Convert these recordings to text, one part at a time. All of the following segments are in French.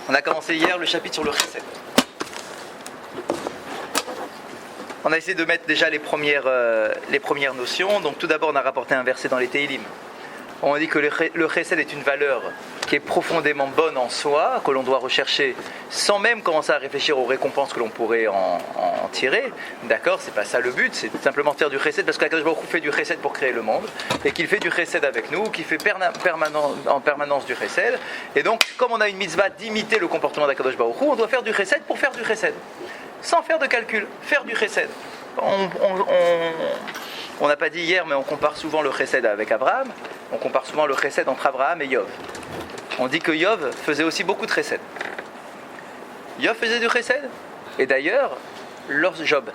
On a commencé hier le chapitre sur le chesed. On a essayé de mettre déjà les premières notions. Donc tout d'abord, on a rapporté un verset dans les Tehillim. On dit que le chesed est une valeur qui est profondément bonne en soi, que l'on doit rechercher sans même commencer à réfléchir aux récompenses que l'on pourrait en tirer. D'accord, c'est pas ça le but, c'est simplement faire du chesed parce qu'Akadosh Baruch Hu fait du chesed pour créer le monde et qu'il fait du chesed avec nous, qu'il fait en permanence du chesed. Et donc, comme on a une mitzvah d'imiter le comportement d'Akadosh Baruch Hu, on doit faire du chesed pour faire du chesed. Sans faire de calcul, faire du chesed. On n'a pas dit hier, mais on compare souvent le chesed avec Abraham. On compare souvent le chesed entre Abraham et Yov. On dit que Yov faisait aussi beaucoup de chesed. Yov faisait du chesed. Et d'ailleurs, Job,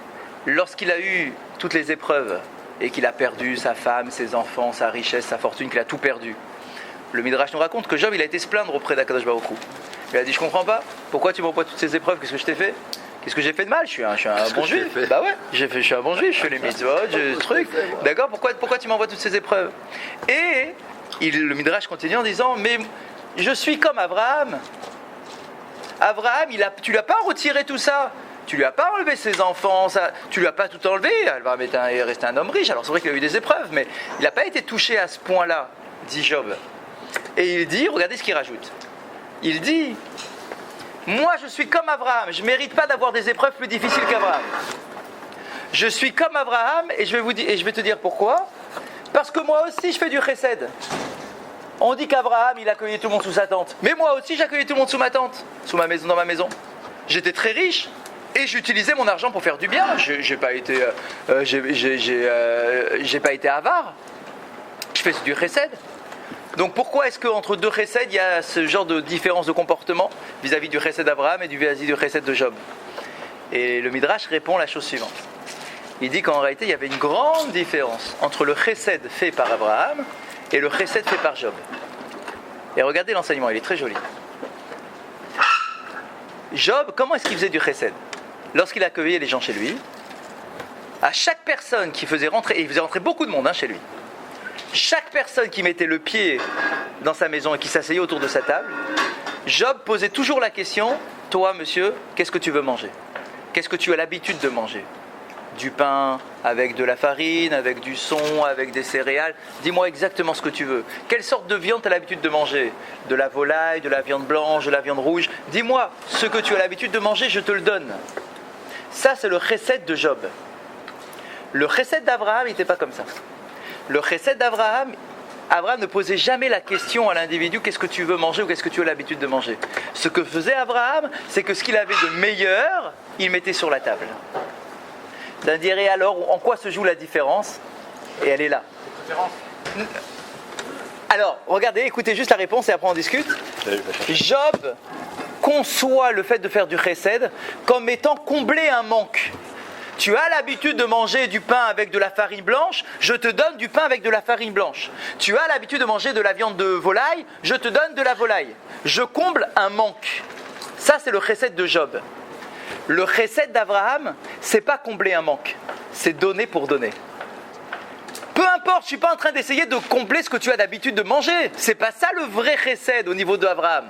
lorsqu'il a eu toutes les épreuves et qu'il a perdu sa femme, ses enfants, sa richesse, sa fortune, qu'il a tout perdu, le Midrash nous raconte que Job, il a été se plaindre auprès d'Akadosh Baruch Hu. Il a dit, je comprends pas, pourquoi tu m'envoies toutes ces épreuves, qu'est-ce que je t'ai fait ? Qu'est-ce que j'ai fait de mal ? Je suis un bon juif. Bah ouais, je suis un bon juif, je fais les mitzvot, je truc. D'accord ? Pourquoi tu m'envoies toutes ces épreuves ? Et le Midrash continue en disant, mais je suis comme Abraham. Abraham, tu lui as pas retiré tout ça. Tu lui as pas enlevé ses enfants, tu lui as pas tout enlevé. Abraham est resté un homme riche. Alors c'est vrai qu'il a eu des épreuves, mais il n'a pas été touché à ce point-là, dit Job. Et il dit, regardez ce qu'il rajoute. Il dit, moi je suis comme Abraham, je ne mérite pas d'avoir des épreuves plus difficiles qu'Abraham. Je suis comme Abraham et je vais te dire pourquoi. Parce que moi aussi je fais du chesed. On dit qu'Abraham il accueillait tout le monde sous sa tente. Mais moi aussi j'accueillais tout le monde sous ma tente, dans ma maison. J'étais très riche et j'utilisais mon argent pour faire du bien. J'ai pas été avare. Je fais du chesed. Donc pourquoi est-ce qu'entre deux chesed, il y a ce genre de différence de comportement vis-à-vis du chesed d'Abraham et vis-à-vis du chesed de Job ? Et le Midrash répond la chose suivante. Il dit qu'en réalité, il y avait une grande différence entre le chesed fait par Abraham et le chesed fait par Job. Et regardez l'enseignement, il est très joli. Job, comment est-ce qu'il faisait du chesed ? Lorsqu'il accueillait les gens chez lui, à chaque personne qui faisait rentrer, et il faisait rentrer beaucoup de monde chez lui, chaque personne qui mettait le pied dans sa maison et qui s'asseyait autour de sa table, Job posait toujours la question, toi monsieur, qu'est-ce que tu veux manger ? Qu'est-ce que tu as l'habitude de manger ? Du pain avec de la farine, avec du son, avec des céréales. Dis-moi exactement ce que tu veux. Quelle sorte de viande tu as l'habitude de manger ? De la volaille, de la viande blanche, de la viande rouge. Dis-moi ce que tu as l'habitude de manger, je te le donne. Ça, c'est le chesed de Job. Le chesed d'Abraham, il n'était pas comme ça. Le chesed d'Abraham, Abraham ne posait jamais la question à l'individu qu'est-ce que tu veux manger ou qu'est-ce que tu as l'habitude de manger. Ce que faisait Abraham, c'est que ce qu'il avait de meilleur, il mettait sur la table. C'est-à-dire, et alors, en quoi se joue la différence ? Et elle est là. Alors, regardez, écoutez juste la réponse et après on discute. Job conçoit le fait de faire du chesed comme étant combler un manque. Tu as l'habitude de manger du pain avec de la farine blanche, je te donne du pain avec de la farine blanche. Tu as l'habitude de manger de la viande de volaille, je te donne de la volaille. Je comble un manque. Ça, c'est le chesed de Job. Le chesed d'Abraham, c'est pas combler un manque, c'est donner pour donner. Peu importe, je suis pas en train d'essayer de combler ce que tu as d'habitude de manger. C'est pas ça le vrai chesed au niveau d'Abraham.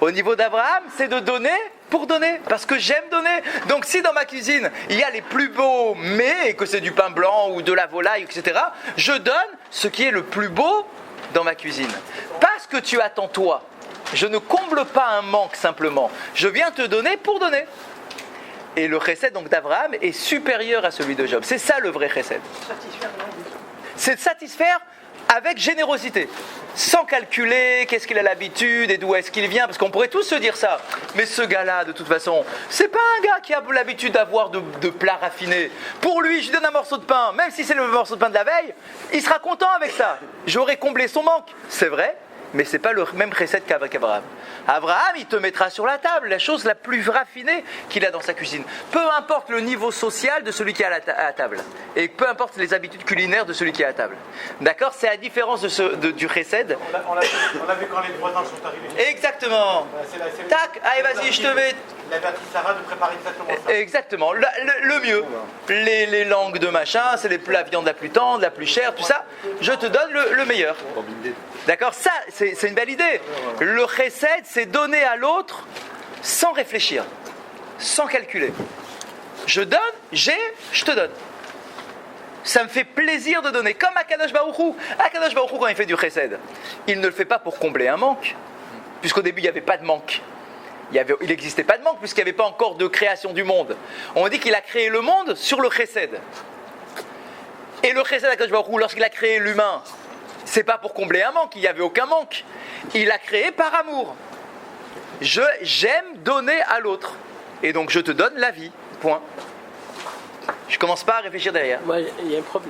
Au niveau d'Abraham, c'est de donner pour donner, parce que j'aime donner. Donc si dans ma cuisine, il y a les plus beaux mets, et que c'est du pain blanc ou de la volaille, etc., je donne ce qui est le plus beau dans ma cuisine. Parce que tu attends toi. Je ne comble pas un manque simplement. Je viens te donner pour donner. Et le chesed donc d'Abraham est supérieur à celui de Job. C'est ça le vrai chesed. C'est de satisfaire avec générosité, sans calculer qu'est-ce qu'il a l'habitude et d'où est-ce qu'il vient, parce qu'on pourrait tous se dire ça. Mais ce gars-là, de toute façon, c'est pas un gars qui a l'habitude d'avoir de plats raffinés. Pour lui, je lui donne un morceau de pain, même si c'est le morceau de pain de la veille, il sera content avec ça. J'aurais comblé son manque, c'est vrai. Mais ce n'est pas le même chesed qu'avec Abraham. Abraham, il te mettra sur la table la chose la plus raffinée qu'il a dans sa cuisine. Peu importe le niveau social de celui qui est à la table. Et peu importe les habitudes culinaires de celui qui est à la table. D'accord ? C'est la différence du chesed. On l'a vu quand les voisins sont arrivés. Exactement. Tac, allez vas-y, je te mets. Il avait appris Sarah de préparer exactement ça. Exactement, le mieux. Les langues de machin, c'est la viande la plus tendre, la plus chère, tout ça. Je te donne le meilleur. D'accord ? Ça, c'est une belle idée. Le chesed, c'est donner à l'autre sans réfléchir, sans calculer. Je donne, je te donne. Ça me fait plaisir de donner, comme Akadosh Baruch Hu. Akadosh Baruch Hu, quand il fait du chesed, il ne le fait pas pour combler un manque, puisqu'au début, il n'y avait pas de manque. Il n'existait pas de manque, puisqu'il n'y avait pas encore de création du monde. On dit qu'il a créé le monde sur le chesed. Et le chesed Akadosh Baruch Hu, lorsqu'il a créé l'humain, c'est pas pour combler un manque, il n'y avait aucun manque. Il l'a créé par amour. J'aime donner à l'autre. Et donc, je te donne la vie. Point. Je commence pas à réfléchir derrière. Moi,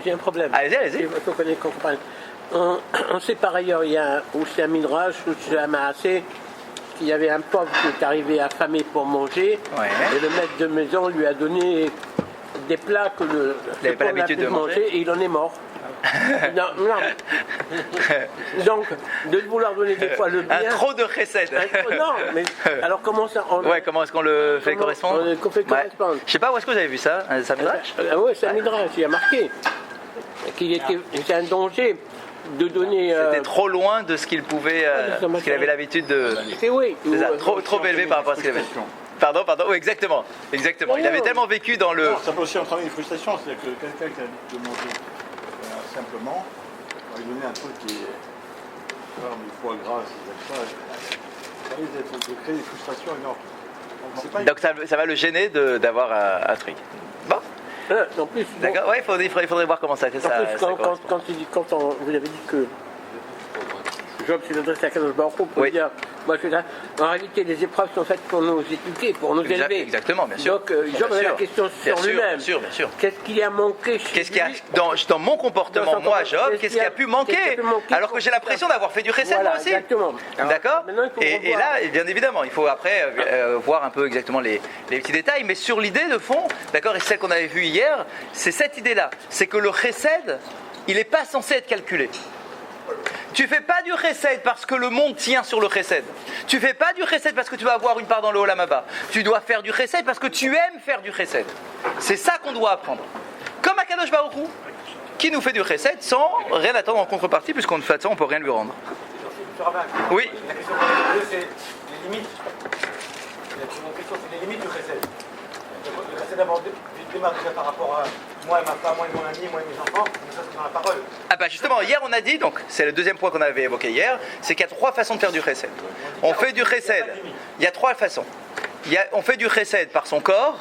j'ai un problème. Allez-y. Il faut qu'on comprenne. On sait par ailleurs, il y a aussi un midrash, aussi un maassé, qu'il y avait un pauvre qui est arrivé affamé pour manger, et le maître de maison lui a donné des plats que le pauvre n'a pu manger, et il en est mort. Non. Donc, de vouloir donner des fois le bien... Un trop de chesed. Non, mais alors comment ça... Comment est-ce qu'on le fait correspondre? On fait correspondre. Je sais pas, où est-ce que vous avez vu ça? Ça midrash? Oui, c'est un midrash, il a marqué c'est un danger de donner... C'était trop loin de ce qu'il pouvait... ce qu'il avait l'habitude de... Oui. C'est ça, trop élevé par rapport à ce qu'il avait. Pardon, oui, exactement. Il avait tellement vécu dans le... Non, ça peut aussi entraîner une frustration, c'est-à-dire que quelqu'un qui a l'habitude de manger simplement, on va lui donner un truc qui est du foie gras, ça risque de créer des frustrations énormes. Donc ça va le gêner d'avoir un truc. Bon. En plus, d'accord, ouais, il faudrait voir comment ça fait ça. Quand vous avez dit que Job s'est adressé à Kadosh Baruch Hu pour dire, moi je suis là, en réalité les épreuves sont faites pour nous éduquer, pour nous élever. Exactement, bien sûr. Donc Job avait la question sur lui-même. Bien sûr. Qu'est-ce qui a manqué chez lui? Dans mon comportement, moi Job, qu'est-ce qui a pu manquer? Alors que j'ai l'impression d'avoir fait du chesed moi aussi. Exactement. D'accord. Et là, bien évidemment, il faut après voir un peu exactement les petits détails, mais sur l'idée de fond, d'accord, et celle qu'on avait vue hier, c'est cette idée-là, c'est que le chesed, il n'est pas censé être calculé. Tu fais pas du chesed parce que le monde tient sur le chesed. Tu fais pas du chesed parce que tu vas avoir une part dans le Olam Haba. Tu dois faire du chesed parce que tu aimes faire du chesed. C'est ça qu'on doit apprendre. Comme Akadosh Baruch Hu, qui nous fait du chesed sans rien attendre en contrepartie, puisqu'on ne fait ça, on peut rien lui rendre. Oui. La question qu'on pose, c'est les limites. La question, c'est les limites du chesed. Le chesed d'abord démarre déjà par rapport à moi et ma femme, moi et mon ami, moi et mes enfants, mais ça c'est dans la parole. Ah bah justement, hier on a dit, donc c'est le deuxième point qu'on avait évoqué hier, c'est qu'il y a trois façons de faire du chesed. On fait du chesed, il y a trois façons. On fait du chesed par son corps,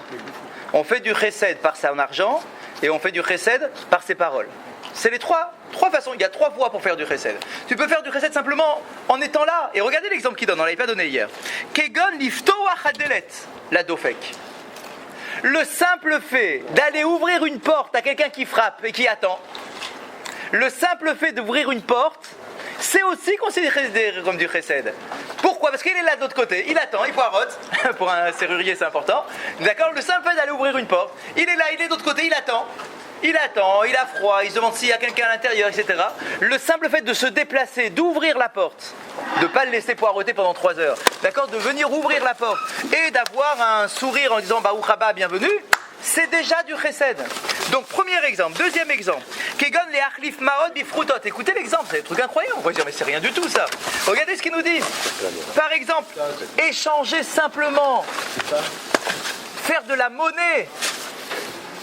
on fait du chesed par son argent, et on fait du chesed par ses paroles. C'est les trois façons, il y a trois voies pour faire du chesed. Tu peux faire du chesed simplement en étant là, et regardez l'exemple qu'il donne, on ne l'avait pas donné hier. Kegon lifto achadelet, la dofek. Le simple fait d'aller ouvrir une porte à quelqu'un qui frappe et qui attend, le simple fait d'ouvrir une porte, c'est aussi considéré comme du chesed. Pourquoi? Parce qu'il est là de l'autre côté, il attend, il poireaute, pour un serrurier c'est important, d'accord? Le simple fait d'aller ouvrir une porte, il est là, il est de l'autre côté, il attend, il a froid, il se demande s'il y a quelqu'un à l'intérieur, etc. Le simple fait de se déplacer, d'ouvrir la porte, de ne pas le laisser poireauter pendant 3 heures, d'accord, de venir ouvrir la porte et d'avoir un sourire en disant Baruch haba, bienvenue, c'est déjà du chesed. Donc premier exemple. Deuxième exemple, Kegon le achlif maod bifrutot. Écoutez l'exemple, c'est un truc incroyable. On va dire mais c'est rien du tout ça. Regardez ce qu'ils nous disent. Par exemple, échanger simplement, faire de la monnaie,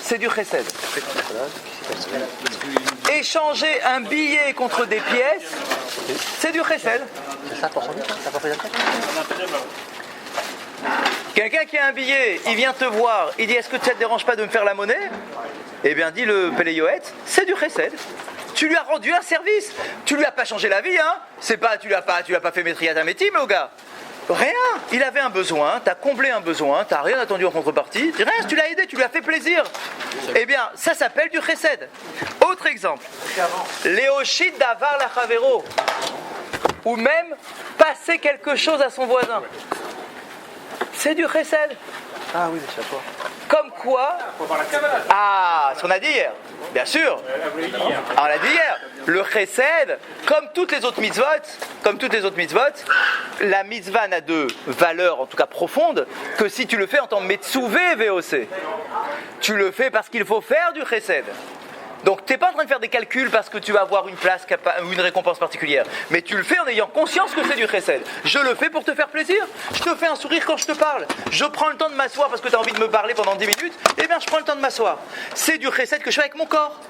c'est du chesed. Échanger un billet contre des pièces, c'est du chesed. C'est ça pour son quelqu'un qui a un billet, il vient te voir, il dit est-ce que ça ne te dérange pas de me faire la monnaie? Eh bien dit le Péléyoët, c'est du chesed. Tu lui as rendu un service, tu lui as pas changé la vie, hein? C'est pas, tu l'as pas fait maîtriser à métier, mais au gars. Rien, il avait un besoin, t'as comblé un besoin, t'as rien attendu en contrepartie, rien, tu l'as aidé, tu lui as fait plaisir. Eh bien, ça s'appelle du chesed. Autre exemple, Léoshid davar la chavero, ou même passer quelque chose à son voisin. C'est du chesed. Ah oui, c'est à toi. Comme quoi... Ah, ce qu'on a dit hier. Bien sûr. On l'a dit hier. Le chesed, comme toutes les autres mitzvot, la mitzvah n'a de valeur, en tout cas profonde, que si tu le fais en tant que metsuvé VOC. Tu le fais parce qu'il faut faire du chesed. Donc tu n'es pas en train de faire des calculs parce que tu vas avoir une place ou une récompense particulière. Mais tu le fais en ayant conscience que c'est du chesed. Je le fais pour te faire plaisir. Je te fais un sourire quand je te parle. Je prends le temps de m'asseoir parce que tu as envie de me parler pendant 10 minutes. Eh bien je prends le temps de m'asseoir. C'est du chesed que je fais avec mon corps.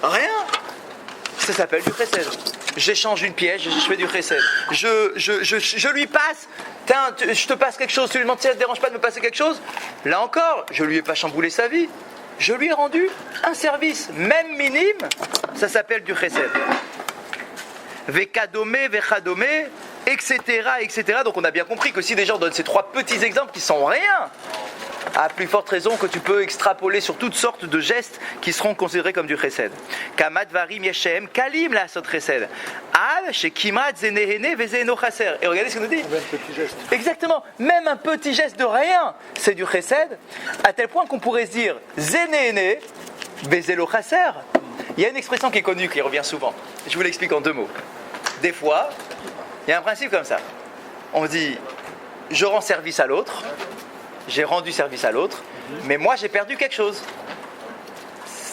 Rien. Ça s'appelle du chesed. J'échange une pièce, je fais du chesed. Je lui passe. Je te passe quelque chose, tu lui demandes si ça ne te dérange pas de me passer quelque chose. Là encore, je lui ai pas chamboulé sa vie. Je lui ai rendu un service, même minime, ça s'appelle du chesed. Vekadome, vechadome, etc., etc. Donc on a bien compris que si déjà on donne ces 3 petits exemples qui sont rien, à plus forte raison que tu peux extrapoler sur toutes sortes de gestes qui seront considérés comme du chesed. Kamat varim yeshem kalim la sot chesed. Al shekimat zenehene vezeno chaser. Et regardez ce qu'il nous dit. Un petit geste. Exactement. Même un petit geste de rien, c'est du chesed. À tel point qu'on pourrait se dire zenehene vezeno chaser. Il y a une expression qui est connue, qui revient souvent. Je vous l'explique en 2 mots. Des fois, il y a un principe comme ça. On dit, je rends service à l'autre. J'ai rendu service à l'autre, mais moi j'ai perdu quelque chose.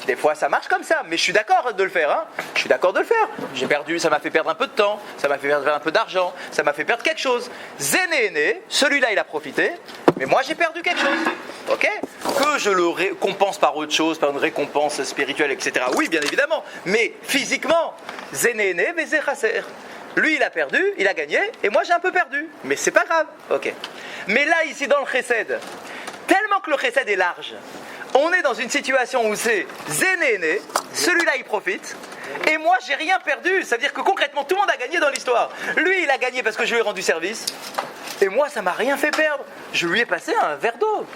Des fois ça marche comme ça, mais je suis d'accord de le faire. Hein. Je suis d'accord de le faire. J'ai perdu, ça m'a fait perdre un peu de temps, ça m'a fait perdre un peu d'argent, ça m'a fait perdre quelque chose. Zéné, celui-là il a profité, mais moi j'ai perdu quelque chose. Ok ? Que je le récompense par autre chose, par une récompense spirituelle, etc. Oui, bien évidemment, mais physiquement, Zéné, vezé chaser. Lui, il a perdu, il a gagné, et moi, j'ai un peu perdu. Mais c'est pas grave. Ok. Mais là, ici, dans le chesed, tellement que le chesed est large, on est dans une situation où c'est zénéné, celui-là, il profite, et moi, j'ai rien perdu. Ça veut dire que concrètement, tout le monde a gagné dans l'histoire. Lui, il a gagné parce que je lui ai rendu service, et moi, ça m'a rien fait perdre. Je lui ai passé un verre d'eau.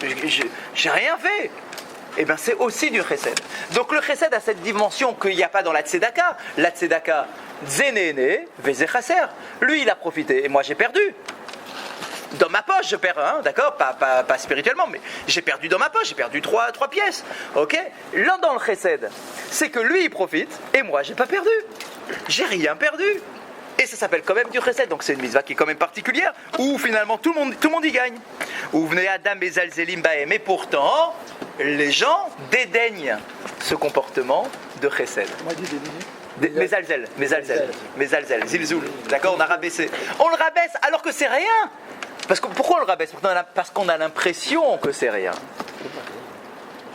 J'ai rien fait. Eh bien, c'est aussi du chesed. Donc, le chesed a cette dimension qu'il n'y a pas dans la tzedaka. La tzedaka, zénéné, vezé chaser. Lui, il a profité et moi, j'ai perdu. Dans ma poche, je perds, hein, d'accord, pas spirituellement, mais j'ai perdu dans ma poche, j'ai perdu 3 pièces. Ok. Là, dans le chesed, c'est que lui, il profite et moi, j'ai pas perdu. J'ai rien perdu. Et ça s'appelle quand même du chesed, donc c'est une mitzvah qui est quand même particulière, où finalement tout le monde y gagne. Où venez Adam et Zalzelim Bahem, et pourtant, les gens dédaignent ce comportement de chesed. On m'a dit des Mezalzel, Zilzoul, d'accord, on a rabaissé. On le rabaisse alors que c'est rien. Pourquoi on le rabaisse ? Parce qu'on a l'impression que c'est rien.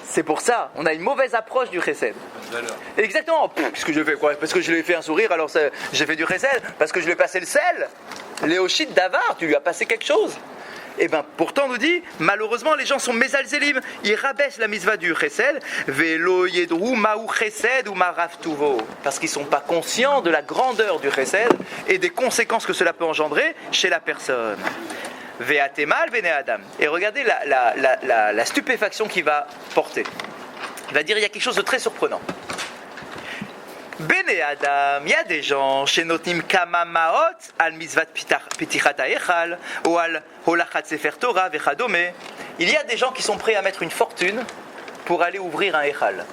C'est pour ça, on a une mauvaise approche du chesed. Exactement. Qu'est-ce que je fais quoi ? Parce que je lui ai fait un sourire, alors j'ai fait du chesed. Parce que je lui ai passé le sel. Léochit d'Avar, tu lui as passé quelque chose. Et bien, pourtant, on nous dit, malheureusement, les gens sont mezalzelim. Ils rabaissent la mitzvah du chesed. Velo yedrou maou chesed ou maraf tuvo. Parce qu'ils ne sont pas conscients de la grandeur du chesed et des conséquences que cela peut engendrer chez la personne. Ve'atemal bene Adam. Et regardez la stupéfaction qu'il va porter. Il va dire, il y a quelque chose de très surprenant. Bene Adam, il y a des gens chez Notnim Kama Maot al Mitzvat Pitichat Haechal ou al Holachat Sefer Torah Vechadome. Il y a des gens qui sont prêts à mettre une fortune pour aller ouvrir un Echal.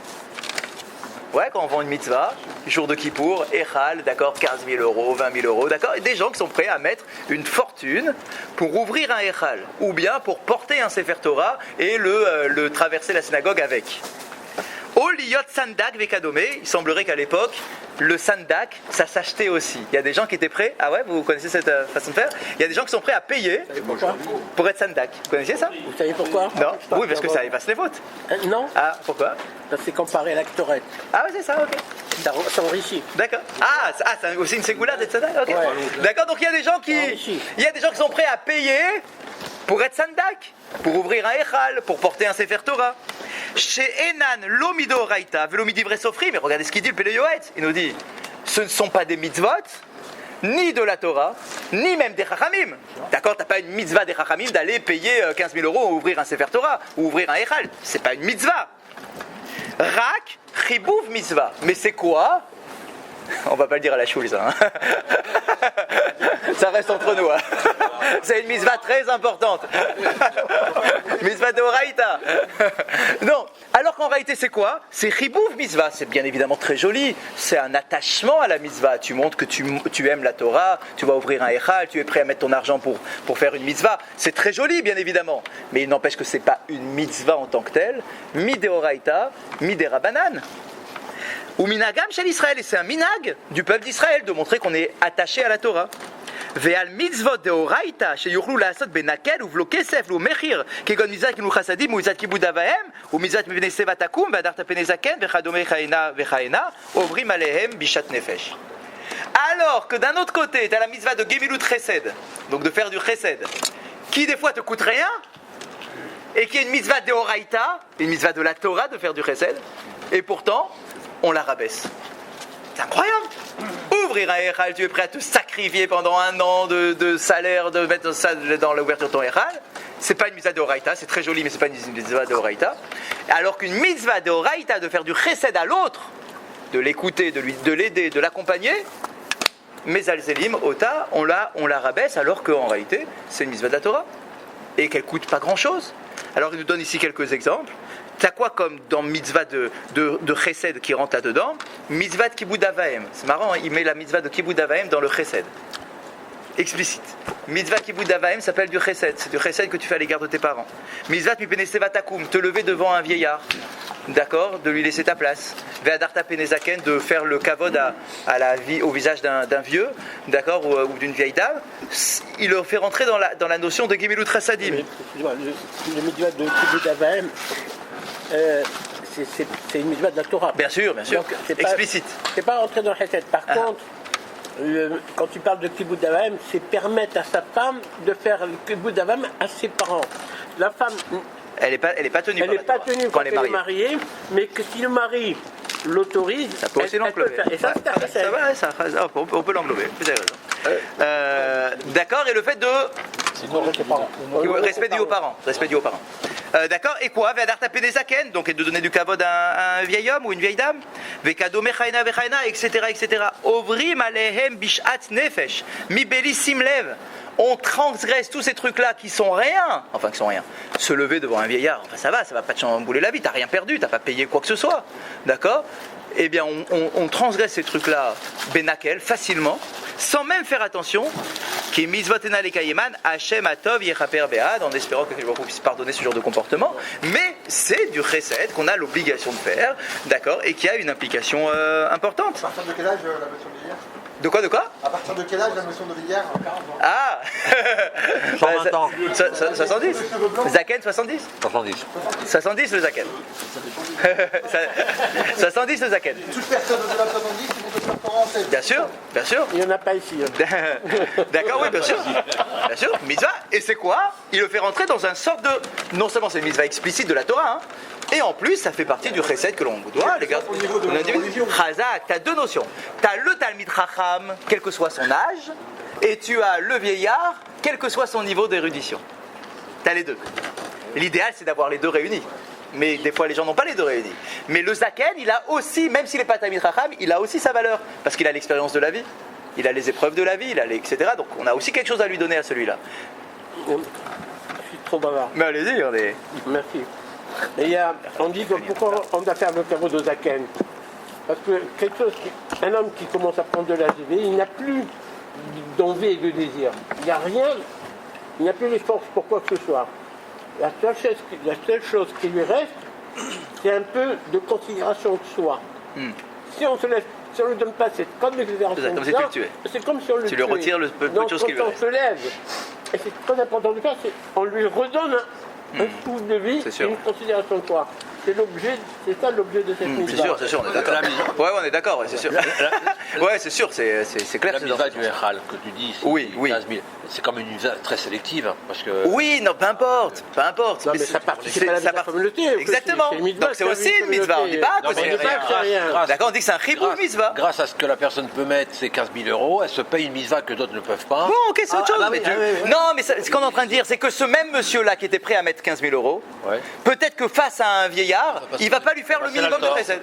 Ouais, quand on vend une mitzvah, jour de Kippour, Echal, d'accord, 15 000 euros, 20 000 euros, d'accord, et des gens qui sont prêts à mettre une fortune pour ouvrir un Echal, ou bien pour porter un Sefer Torah et le traverser la synagogue avec. Oliyot Sandak Vekadome, il semblerait qu'à l'époque, le Sandak, ça s'achetait aussi. Il y a des gens qui étaient prêts, ah ouais, vous connaissez cette façon de faire ? Il y a des gens qui sont prêts à payer pour être Sandak. Vous connaissiez ça ? Vous savez pourquoi ? Non, oui, parce que ça efface les fautes. Non, Ah, pourquoi ? c'est comparé à l'actorette. Ah ouais, c'est ça, ok. Ça s'enrichit. D'accord. C'est aussi une ségoula d'être Sandak, ok. Ouais. D'accord, donc il y a des gens qui sont prêts à payer pour être Sandak, pour ouvrir un Echal, pour porter un Sefer Torah. Chez Enan, l'omido raita, velomidi vrai sofri, mais regardez ce qu'il dit le Pele Yoetz. Il nous dit, ce ne sont pas des mitzvot, ni de la Torah, ni même des chachamim. D'accord, t'as pas une mitzvah des chachamim d'aller payer 15 000 euros ou ouvrir un Sefer Torah, ou ouvrir un Echal. C'est pas une mitzvah. Rak, chibouv mitzvah. Mais c'est quoi ? On va pas le dire à la choule, ça. Hein. Ça reste entre nous. Hein. C'est une mitzvah très importante. Mitzvah de Horaïta. Non. Alors qu'en réalité, c'est quoi ? C'est chibouv mitzvah. C'est bien évidemment très joli. C'est un attachement à la mitzvah. Tu montres que tu aimes la Torah, tu vas ouvrir un echal, tu es prêt à mettre ton argent pour faire une mitzvah. C'est très joli, bien évidemment. Mais il n'empêche que c'est pas une mitzvah en tant que telle. Mi de Horaïta, mi de Rabbanan. Ou minagam shel Israël, et c'est un minag du peuple d'Israël de montrer qu'on est attaché à la Torah. Ve'al mitzvot deoraita sheyuchlu la'asot benakel uvlo kesef u'mechir kegon mitzvat kinu chasadim u'mitzvat kibud avahem u'mitzvat mipnei seva takum ve'adarta pnei zaken ve'chadome ve'chaena ovrim alehem bishat nefesh. Alors que d'un autre côté, tu as la mitzvah de gemilut chesed, donc de faire du chesed, qui des fois te coûte rien, et qui est une mitzvah deoraita, une mitzvah de la Torah de faire du chesed, et pourtant, on la rabaisse. C'est incroyable. Ouvrir un Echal, tu es prêt à te sacrifier pendant un an de salaire, de mettre ça dans l'ouverture de ton Echal. C'est pas une mitzvah d'Oraita, c'est très joli, mais c'est pas une mitzvah d'Oraita. Alors qu'une mitzvah d'Oraita, de faire du chesed à l'autre, de l'écouter, de l'aider, de l'accompagner, mais Al-Zelim, Ota, on la rabaisse, alors qu'en réalité, c'est une mitzvah de la Torah. Et qu'elle coûte pas grand-chose. Alors il nous donne ici quelques exemples. T'as quoi comme dans mitzvah de chesed qui rentre là-dedans? Mitzvah de kibud avaim. C'est marrant, hein, il met la mitzvah de kibud avaim dans le chesed. Explicite. Mitzvah kibud avaim s'appelle du chesed. C'est du chesed que tu fais à l'égard de tes parents. Mitzvah mipnei seva takum, te lever devant un vieillard. D'accord? De lui laisser ta place. Ve'adarta pnei zaken, de faire le kavod à la vie, au visage d'un vieux, d'accord, ou d'une vieille dame. Il le fait rentrer dans la notion de gemilut chasadim. Excuse-moi, le mitzvah de kibud avaim, c'est une mitzvah de la Torah. Bien sûr, Donc, explicite. C'est pas rentrer dans le chesed. Par contre, quand tu parles de kibud avaim, c'est permettre à sa femme de faire le kibud avaim à ses parents. La femme, elle n'est pas tenue. elle n'est pas tenue quand elle est mariée, mais que si le mari l'autorise, ça peut aussi l'englober. Et ça, on peut l'englober. Vous avez raison. D'accord, et le fait de respect dû aux parents. D'accord, et quoi? Ve'adarta pnei zaken, donc et de donner du kavod à un vieil homme ou une vieille dame. Ve'kadome chaena vechaena, etc. Ovrim alehem bishat nefesh, mi beli simlev. On transgresse tous ces trucs-là qui sont rien. Se lever devant un vieillard, ça va pas te chambouler la vie, t'as rien perdu, t'as pas payé quoi que ce soit. D'accord? Eh bien, on transgresse ces trucs-là, benakel, facilement, sans même faire attention, qui est mitzvotena lekayeman, Hashem atov yechaper be'ad, en espérant que quelqu'un puisse pardonner ce genre de comportement, mais c'est du chesed qu'on a l'obligation de faire, d'accord, et qui a une implication importante. À partir de quel âge la notion de vieillard? De quoi? À partir de quel âge la notion de vieillard? Ah 120 ans. 70 Zaken 70 70 le Zaken. 70 le Zaken. Toute personne au-delà de 70, il faut que ce soit en Bien sûr. il n'y en a pas ici. D'accord, oui, bien sûr. Mitzvah. Et c'est quoi? Il le fait rentrer dans un sorte de... Non seulement c'est une mitzvah explicite de la Torah, hein, et en plus ça fait partie du chesed que l'on doit, les gars. Chazak, tu as deux notions. Tu as le Talmid Chacham, quel que soit son âge, et tu as le vieillard, quel que soit son niveau d'érudition. Tu as les deux. L'idéal, c'est d'avoir les deux réunis. Mais des fois, les gens n'ont pas les deux réunis. Mais le Zaken, il a aussi, même s'il n'est pas Talmid Chacham, il a aussi sa valeur. Parce qu'il a l'expérience de la vie, il a les épreuves de la vie, etc. Donc on a aussi quelque chose à lui donner à celui-là. Je suis trop bavard. Mais allez-y, on est... Merci. Et on dit que pourquoi on doit faire le kavod de Zaken? Parce que un homme qui commence à prendre de l'âge, il n'a plus d'envie et de désir. Il n'y a rien, il n'y a plus les forces pour quoi que ce soit. La seule chose qui lui reste, c'est un peu de considération de soi. Si on ne lui donne pas cette considération de soi, c'est comme si on le tuait. Tu lui retires le peu de choses qui lui restent. Quand on se lève, et c'est très important de faire, on lui redonne un souffle de vie et une considération de soi. C'est ça l'objet de cette mitzvah. C'est sûr, on est d'accord. Ouais, on est d'accord, c'est sûr. Ouais, c'est sûr, c'est clair. La mitzvah du Echal que tu dis, oui. 15 000, c'est comme une mitzvah très sélective. Parce que... Oui, non, peu importe. Non, mais ça participe à la communauté. Exactement. Donc c'est aussi une mitzvah. On ne dit pas que c'est rien. D'accord, on dit que c'est un chibouv mitzvah. Grâce à ce que la personne peut mettre, ses 15 000 euros, elle se paye une mitzvah que d'autres ne peuvent pas. Bon, ok, c'est autre chose. Non, mais ce qu'on est en train de dire, c'est que ce même monsieur-là qui était prêt à mettre 15 000 euros, peut-être que face à un vieillard, il ne va pas lui faire le minimum de chesed.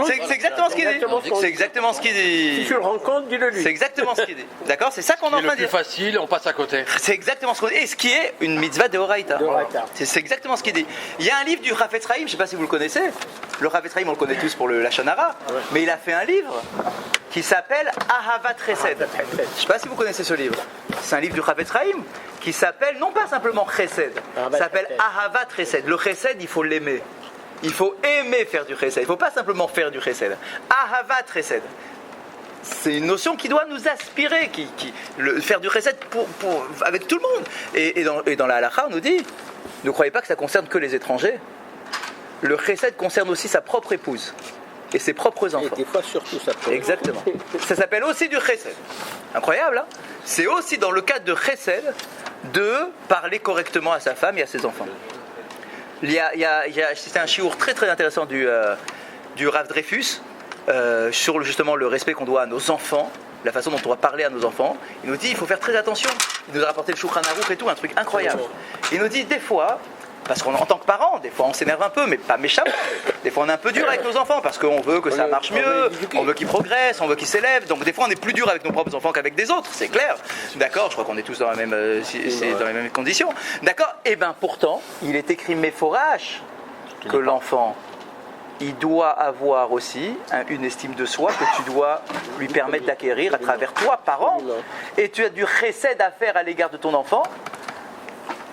C'est exactement ce qu'il dit. C'est exactement ce qu'il dit. Si tu le rencontres, dis-le lui. C'est exactement ce qu'il dit. D'accord, c'est ça qu'on est en train de dire. Le plus facile, on passe à côté. C'est exactement ce qu'on dit. Et ce qui est une mitzvah de Horaïta. C'est exactement ce qu'il dit. Il y a un livre du Chafetz Chaim, je ne sais pas si vous le connaissez. Le Chafetz Chaim, on le connaît tous pour le Lashon Hara. Mais il a fait un livre qui s'appelle Ahavat Chesed. Je ne sais pas si vous connaissez ce livre. C'est un livre du Chafetz Chaim qui s'appelle non pas simplement Chesed, ça s'appelle Ahavat Chesed. Le Chesed, il faut l'aimer. Il faut aimer faire du chesed. Il ne faut pas simplement faire du chesed. Ahavat chesed. C'est une notion qui doit nous aspirer, faire du chesed avec tout le monde. Et dans la halakha, on nous dit, ne croyez pas que ça concerne que les étrangers. Le chesed concerne aussi sa propre épouse et ses propres enfants. Et des fois surtout ça. Exactement. Ça s'appelle aussi du chesed. Incroyable, hein? C'est aussi dans le cadre de chesed de parler correctement à sa femme et à ses enfants. C'est un chiour très très intéressant du Rav Dreyfus sur justement le respect qu'on doit à nos enfants, la façon dont on doit parler à nos enfants. Il nous dit il faut faire très attention. Il nous a rapporté le Shulchan Aruch et tout, un truc incroyable. Il nous dit des fois, parce qu'en tant que parents, des fois on s'énerve un peu, mais pas méchamment. Des fois on est un peu dur avec nos enfants parce qu'on veut que ça marche mieux, on veut qu'ils progressent, on veut qu'ils s'élèvent. Donc des fois on est plus dur avec nos propres enfants qu'avec des autres, c'est clair. D'accord, je crois qu'on est tous dans la même, dans les mêmes conditions. D'accord. Et bien pourtant, il est écrit méforache que l'enfant, il doit avoir aussi une estime de soi que tu dois lui permettre d'acquérir à travers toi, parent. Et tu as du chesed à faire à l'égard de ton enfant,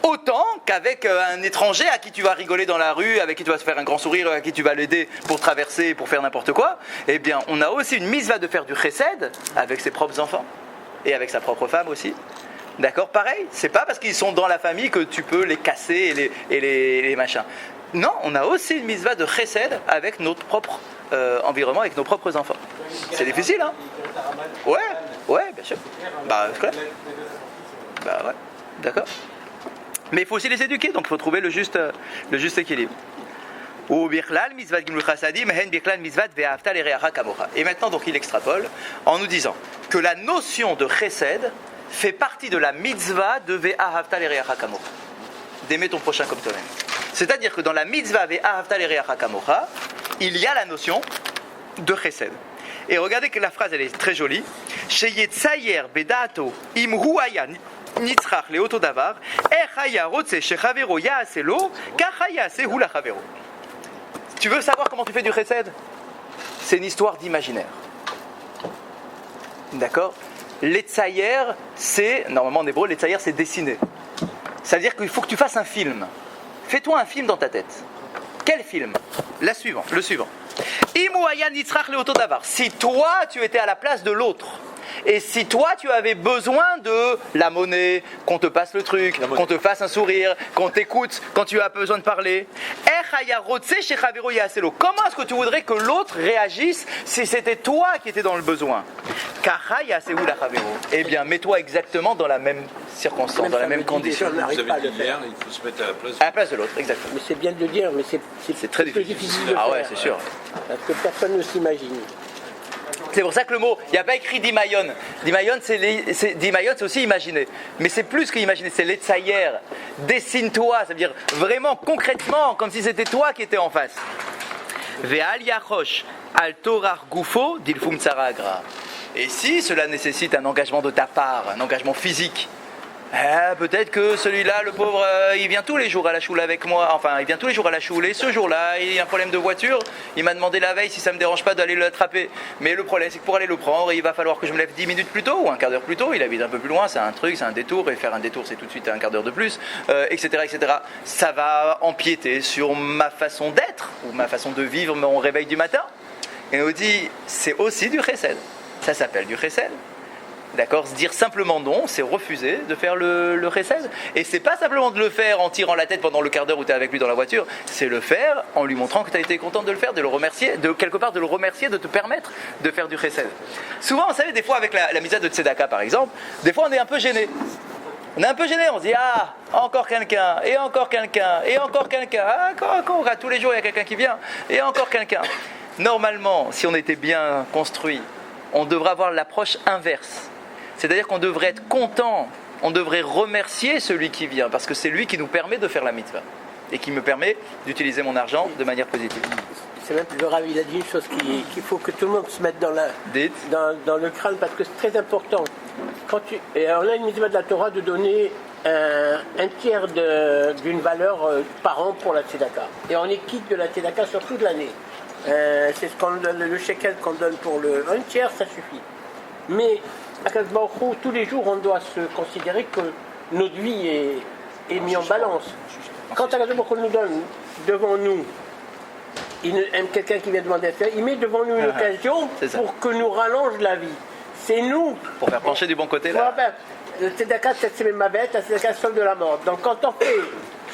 autant qu'avec un étranger à qui tu vas rigoler dans la rue, avec qui tu vas se faire un grand sourire, à qui tu vas l'aider pour traverser, pour faire n'importe quoi. Eh bien, on a aussi une mitzvah de faire du chesed avec ses propres enfants et avec sa propre femme aussi. D'accord, pareil. C'est pas parce qu'ils sont dans la famille que tu peux les casser et les machins. Non, on a aussi une mitzvah de chesed avec notre propre environnement, avec nos propres enfants. C'est difficile, hein? Ouais, bien sûr. Bah, c'est clair. Bah ouais, d'accord. Mais il faut aussi les éduquer, donc il faut trouver le juste équilibre. Et maintenant, donc, il extrapole en nous disant que la notion de chesed fait partie de la mitzvah de ve'ahavta l'ereacha kamocha, d'aimer ton prochain comme toi-même. C'est-à-dire que dans la mitzvah ve'ahavta l'ereacha kamocha, il y a la notion de chesed. Et regardez que la phrase, elle est très jolie. Sheyetzayer bedato imhu haya nitzrach leoto davar echaya rotze shechavero yaaselo kachaya sehu lachavero. Tu veux savoir comment tu fais du chesed? C'est une histoire d'imaginaire. D'accord? L'etzayer, c'est, normalement en hébreu, l'etzayer c'est dessiner. C'est-à-dire qu'il faut que tu fasses un film. Fais-toi un film dans ta tête. Quel film? Le suivant. Si toi, tu étais à la place de l'autre, et si toi, tu avais besoin de la monnaie, qu'on te passe le truc, qu'on te fasse un sourire, qu'on t'écoute quand tu as besoin de parler, comment est-ce que tu voudrais que l'autre réagisse si c'était toi qui étais dans le besoin? Eh bien, mets-toi exactement dans la même circonstance, dans la même condition. Vous avez dit hier, il faut se mettre à la place de l'autre, exactement. Mais c'est bien de le dire, mais c'est très difficile de faire. Ah ouais, faire, c'est sûr. Parce que personne ne s'imagine. C'est pour ça que le mot, il n'y a pas écrit dimayon. Dimayon, c'est aussi imaginer. Mais c'est plus que imaginer, c'est l'etzayer. Dessine-toi, ça veut dire vraiment concrètement, comme si c'était toi qui étais en face. Ve'al yachosh al torar gufo dilfum tsaragra. Et si cela nécessite un engagement de ta part, un engagement physique, peut-être que celui-là, le pauvre, il vient tous les jours à la choule avec moi. Enfin, il vient tous les jours à la choule. Et ce jour-là, il a un problème de voiture. Il m'a demandé la veille si ça ne me dérange pas d'aller l'attraper. Mais le problème, c'est que pour aller le prendre, il va falloir que je me lève 10 minutes plus tôt ou un quart d'heure plus tôt. Il habite un peu plus loin, c'est un truc, c'est un détour. Et faire un détour, c'est tout de suite un quart d'heure de plus, etc., etc. Ça va empiéter sur ma façon d'être ou ma façon de vivre mon réveil du matin. Et on dit, c'est aussi du chesed. Ça s'appelle du chesed. D'accord, se dire simplement non, c'est refuser de faire le chesed. Et c'est pas simplement de le faire en tirant la tête pendant le quart d'heure où tu es avec lui dans la voiture, c'est le faire en lui montrant que tu as été content de le faire, de le remercier, de quelque part de le remercier, de te permettre de faire du chesed. Souvent, vous savez, des fois avec la mitzvah de tzedaka par exemple, des fois on est un peu gêné. On est un peu gêné, on se dit encore quelqu'un, et encore quelqu'un, et encore quelqu'un, encore, tous les jours il y a quelqu'un qui vient, et encore quelqu'un. Normalement, si on était bien construit, on devrait avoir l'approche inverse. C'est-à-dire qu'on devrait être content, on devrait remercier celui qui vient, parce que c'est lui qui nous permet de faire la mitzvah et qui me permet d'utiliser mon argent de manière positive. C'est même le Rav, il a dit une chose qu'il faut que tout le monde se mette dans le crâne, parce que c'est très important. Et on a une mitzvah de la Torah de donner un tiers d'une valeur par an pour la tzedaka. Et on est quitte de la tzedaka sur toute l'année. C'est ce qu'on donne, le shekel qu'on donne pour un tiers, ça suffit. Mais à Kadosh Baruch Hu, tous les jours, on doit se considérer que notre vie est mise en balance. Quand Kadosh Baruch Hu nous donne devant nous il aime quelqu'un qui vient demander à faire, il met devant nous une occasion C'est ça. pour que nous rallonge la vie. C'est nous. Pour faire pencher du bon côté Je me là. rappelle, le tzedaka, c'est ma bête, le tzedaka, sauve de la mort. Donc quand on fait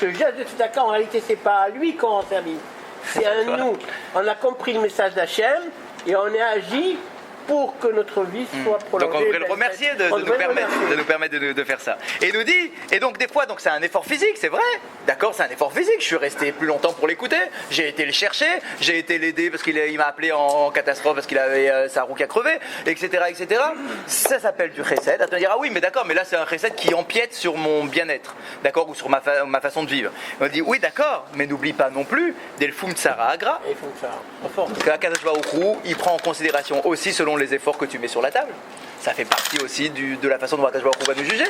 ce geste de tzedaka, en réalité, c'est pas à lui qu'on rend service. C'est à nous. On a compris le message d'Hachem et on a agi pour que notre vie soit prolongée. Donc on devrait le remercier de nous permettre de faire ça. Et il nous dit, et donc des fois, donc c'est un effort physique, c'est vrai. D'accord, c'est un effort physique. Je suis resté plus longtemps pour l'écouter. J'ai été le chercher, j'ai été l'aider parce qu'il m'a appelé en catastrophe parce qu'il avait sa roue qui a crevé, etc., etc. Ça s'appelle du chesed. Tu vas dire, ah oui, mais d'accord, mais là c'est un chesed qui empiète sur mon bien-être, d'accord, ou sur ma façon de vivre. On dit, oui, d'accord, mais n'oublie pas non plus Delfum Tsara Agra. Il faut que ça renforce. Parce qu'Akadosh Baruch Hu, il prend en considération aussi selon les efforts que tu mets sur la table. Ça fait partie aussi de la façon dont Akadosh Baruch Hu va nous juger.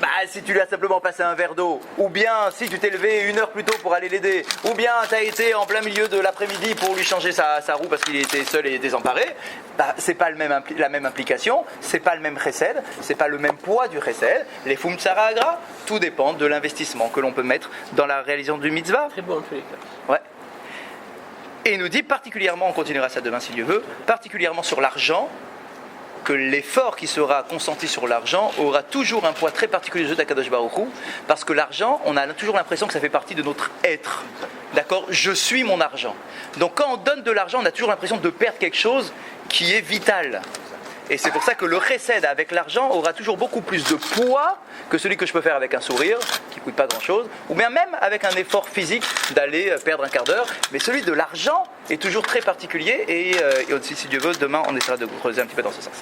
Bah, si tu lui as simplement passé un verre d'eau, ou bien si tu t'es levé 1 heure plus tôt pour aller l'aider, ou bien tu as été en plein milieu de l'après-midi pour lui changer sa roue parce qu'il était seul et désemparé, bah, c'est pas la même implication, c'est pas le même chesed, c'est pas le même poids du chesed. Les fum tsara agra, tout dépend de l'investissement que l'on peut mettre dans la réalisation du mitzvah. Très bon en tous les cas. Ouais. Et il nous dit particulièrement, on continuera ça demain si Dieu veut, particulièrement sur l'argent, que l'effort qui sera consenti sur l'argent aura toujours un poids très particulier d'Akadosh Baruch Hu, parce que l'argent, on a toujours l'impression que ça fait partie de notre être. D'accord ? Je suis mon argent. Donc quand on donne de l'argent, on a toujours l'impression de perdre quelque chose qui est vital. Et c'est pour ça que le chesed avec l'argent aura toujours beaucoup plus de poids que celui que je peux faire avec un sourire, qui ne coûte pas grand-chose, ou bien même avec un effort physique d'aller perdre un quart d'heure. Mais celui de l'argent est toujours très particulier et aussi, si Dieu veut, demain on essaiera de creuser un petit peu dans ce sens.